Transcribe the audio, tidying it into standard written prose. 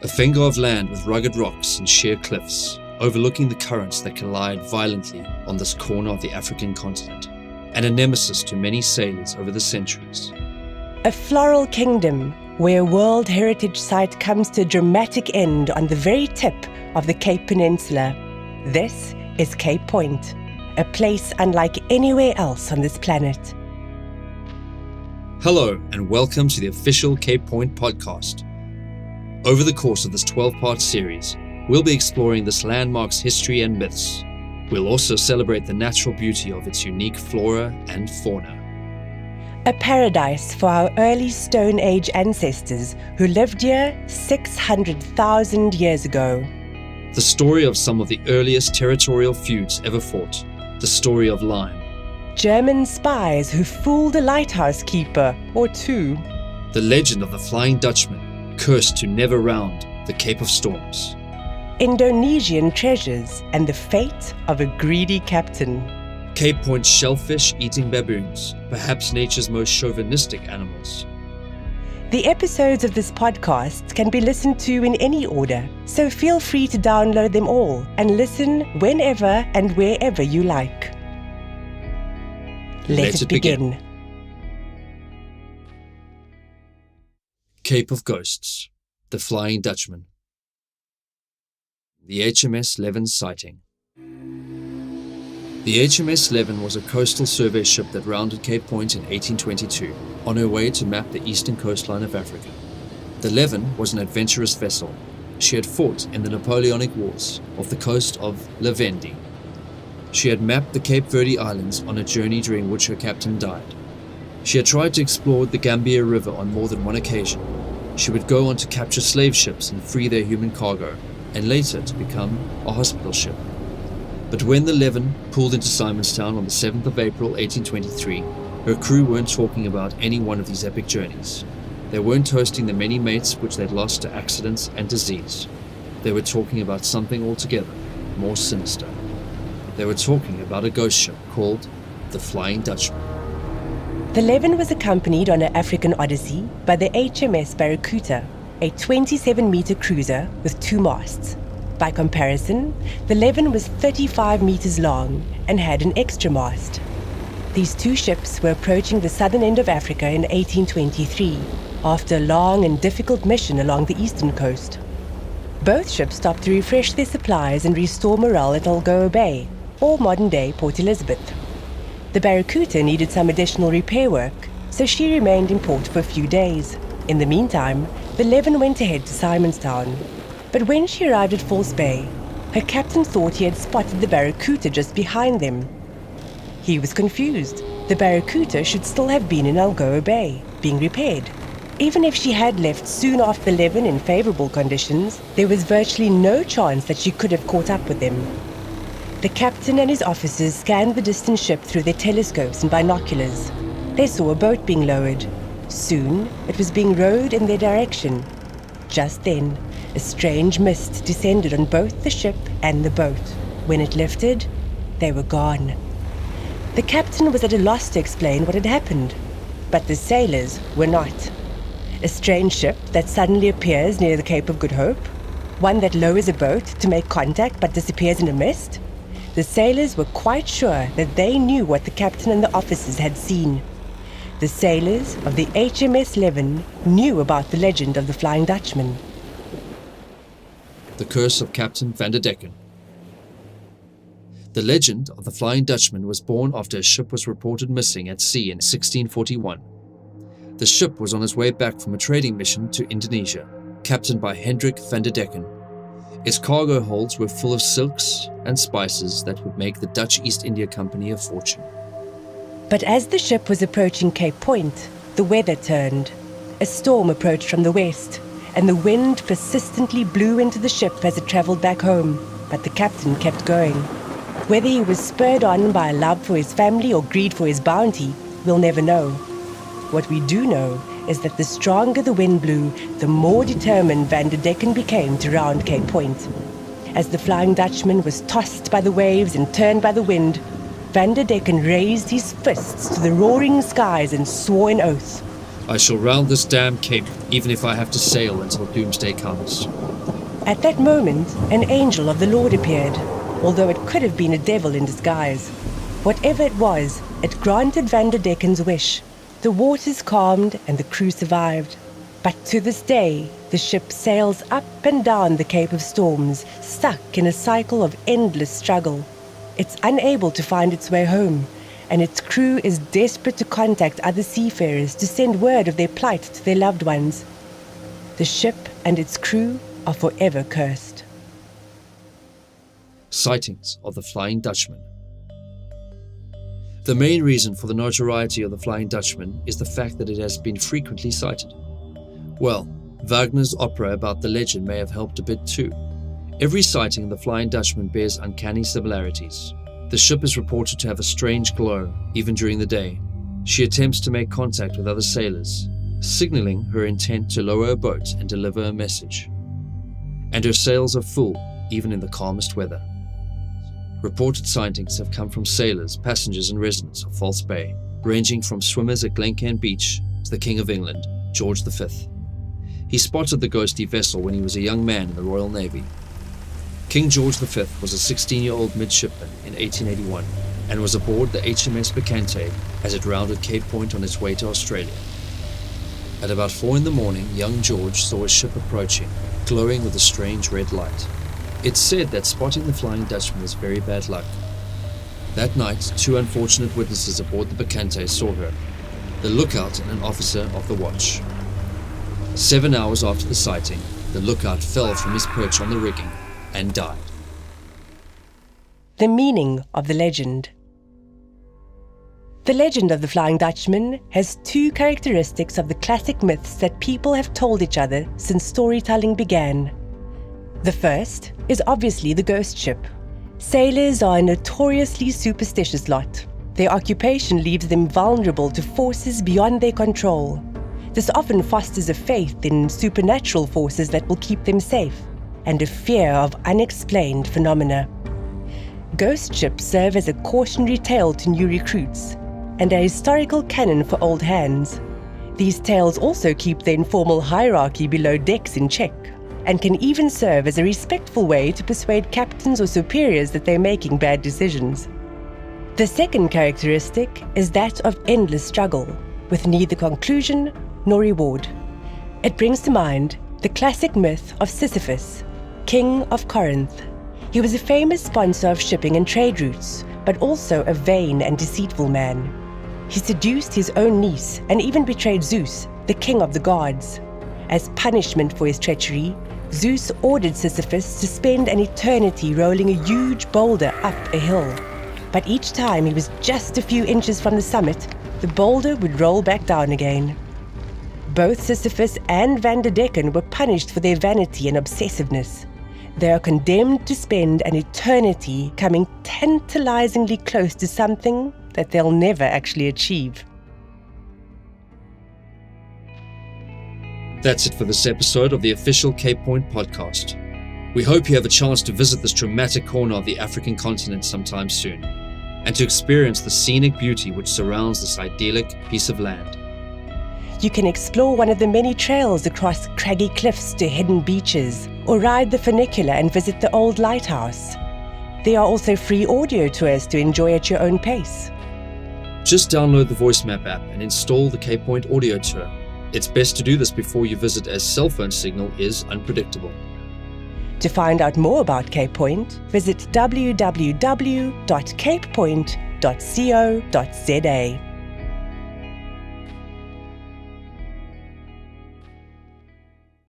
A finger of land with rugged rocks and sheer cliffs, overlooking the currents that collide violently on this corner of the African continent, and a nemesis to many sailors over the centuries. A floral kingdom where a World Heritage Site comes to a dramatic end on the very tip of the Cape Peninsula. This is Cape Point, a place unlike anywhere else on this planet. Hello, and welcome to the official Cape Point podcast. Over the course of this 12-part series, we'll be exploring this landmark's history and myths. We'll also celebrate the natural beauty of its unique flora and fauna. A paradise for our early Stone Age ancestors who lived here 600,000 years ago. The story of some of the earliest territorial feuds ever fought. The story of Lyme. German spies who fooled a lighthouse keeper or two. The legend of the Flying Dutchman, cursed to never round the Cape of Storms. Indonesian treasures and the fate of a greedy captain. Cape Point shellfish-eating baboons, perhaps nature's most chauvinistic animals. The episodes of this podcast can be listened to in any order, so feel free to download them all and listen whenever and wherever you like. Let it begin. Cape of Ghosts, the Flying Dutchman. The HMS Leven's sighting. The HMS Leven was a coastal survey ship that rounded Cape Point in 1822 on her way to map the eastern coastline of Africa. The Leven was an adventurous vessel. She had fought in the Napoleonic Wars off the coast of La Vendée. She had mapped the Cape Verde Islands on a journey during which her captain died. She had tried to explore the Gambia River on more than one occasion. She would go on to capture slave ships and free their human cargo, and later to become a hospital ship. But when the Leven pulled into Simonstown on the 7th of April 1823, her crew weren't talking about any one of these epic journeys. They weren't toasting the many mates which they'd lost to accidents and disease. They were talking about something altogether more sinister. They were talking about a ghost ship called the Flying Dutchman. The Leven was accompanied on her African odyssey by the HMS Barracuda, a 27-meter cruiser with 2 masts. By comparison, the Leven was 35 meters long and had an extra mast. These 2 ships were approaching the southern end of Africa in 1823, after a long and difficult mission along the eastern coast. Both ships stopped to refresh their supplies and restore morale at Algoa Bay, or modern-day Port Elizabeth. The Barracuda needed some additional repair work, so she remained in port for a few days. In the meantime, the Leven went ahead to Simonstown. But when she arrived at False Bay, her captain thought he had spotted the Barracuda just behind them. He was confused. The Barracuda should still have been in Algoa Bay, being repaired. Even if she had left soon after the Leven in favorable conditions, there was virtually no chance that she could have caught up with them. The captain and his officers scanned the distant ship through their telescopes and binoculars. They saw a boat being lowered. Soon, it was being rowed in their direction. Just then, a strange mist descended on both the ship and the boat. When it lifted, they were gone. The captain was at a loss to explain what had happened, but the sailors were not. A strange ship that suddenly appears near the Cape of Good Hope? One that lowers a boat to make contact but disappears in a mist? The sailors were quite sure that they knew what the captain and the officers had seen. The sailors of the HMS Leven knew about the legend of the Flying Dutchman. The Curse of Captain Van der Decken. The legend of the Flying Dutchman was born after a ship was reported missing at sea in 1641. The ship was on its way back from a trading mission to Indonesia, captained by Hendrik van der Decken. Its cargo holds were full of silks and spices that would make the Dutch East India Company a fortune. But as the ship was approaching Cape Point, the weather turned. A storm approached from the west, and the wind persistently blew into the ship as it travelled back home, but the captain kept going. Whether he was spurred on by a love for his family or greed for his bounty, we'll never know. What we do know is that the stronger the wind blew, the more determined Van der Decken became to round Cape Point. As the Flying Dutchman was tossed by the waves and turned by the wind, Van der Decken raised his fists to the roaring skies and swore an oath. I shall round this damn cape, even if I have to sail until doomsday comes. At that moment, an angel of the Lord appeared, although it could have been a devil in disguise. Whatever it was, it granted Van der Decken's wish. The waters calmed and the crew survived. But to this day, the ship sails up and down the Cape of Storms, stuck in a cycle of endless struggle. It's unable to find its way home, and its crew is desperate to contact other seafarers to send word of their plight to their loved ones. The ship and its crew are forever cursed. Sightings of the Flying Dutchman. The main reason for the notoriety of the Flying Dutchman is the fact that it has been frequently sighted. Well, Wagner's opera about the legend may have helped a bit too. Every sighting of the Flying Dutchman bears uncanny similarities. The ship is reported to have a strange glow, even during the day. She attempts to make contact with other sailors, signaling her intent to lower a boat and deliver a message. And her sails are full, even in the calmest weather. Reported sightings have come from sailors, passengers and residents of False Bay, ranging from swimmers at Glencairn Beach to the King of England, George V. He spotted the ghostly vessel when he was a young man in the Royal Navy. King George V was a 16-year-old midshipman in 1881 and was aboard the HMS Bacchante as it rounded Cape Point on its way to Australia. At about 4 a.m, young George saw a ship approaching, glowing with a strange red light. It's said that spotting the Flying Dutchman was very bad luck. That night, 2 unfortunate witnesses aboard the Bacchante saw her, the lookout and an officer of the watch. 7 hours after the sighting, the lookout fell from his perch on the rigging and died. The meaning of the legend. The legend of the Flying Dutchman has 2 characteristics of the classic myths that people have told each other since storytelling began. The first is obviously the ghost ship. Sailors are a notoriously superstitious lot. Their occupation leaves them vulnerable to forces beyond their control. This often fosters a faith in supernatural forces that will keep them safe, and a fear of unexplained phenomena. Ghost ships serve as a cautionary tale to new recruits, and a historical canon for old hands. These tales also keep the informal hierarchy below decks in check, and can even serve as a respectful way to persuade captains or superiors that they're making bad decisions. The second characteristic is that of endless struggle, with neither conclusion nor reward. It brings to mind the classic myth of Sisyphus, king of Corinth. He was a famous sponsor of shipping and trade routes, but also a vain and deceitful man. He seduced his own niece and even betrayed Zeus, the king of the gods. As punishment for his treachery, Zeus ordered Sisyphus to spend an eternity rolling a huge boulder up a hill. But each time he was just a few inches from the summit, the boulder would roll back down again. Both Sisyphus and Van der Decken were punished for their vanity and obsessiveness. They are condemned to spend an eternity coming tantalizingly close to something that they'll never actually achieve. That's it for this episode of the official Cape Point podcast. We hope you have a chance to visit this dramatic corner of the African continent sometime soon, and to experience the scenic beauty which surrounds this idyllic piece of land. You can explore one of the many trails across craggy cliffs to hidden beaches, or ride the funicular and visit the old lighthouse. There are also free audio tours to enjoy at your own pace. Just download the VoiceMap app and install the Cape Point audio tour. It's best to do this before you visit, as cell phone signal is unpredictable. To find out more about Cape Point, visit www.capepoint.co.za.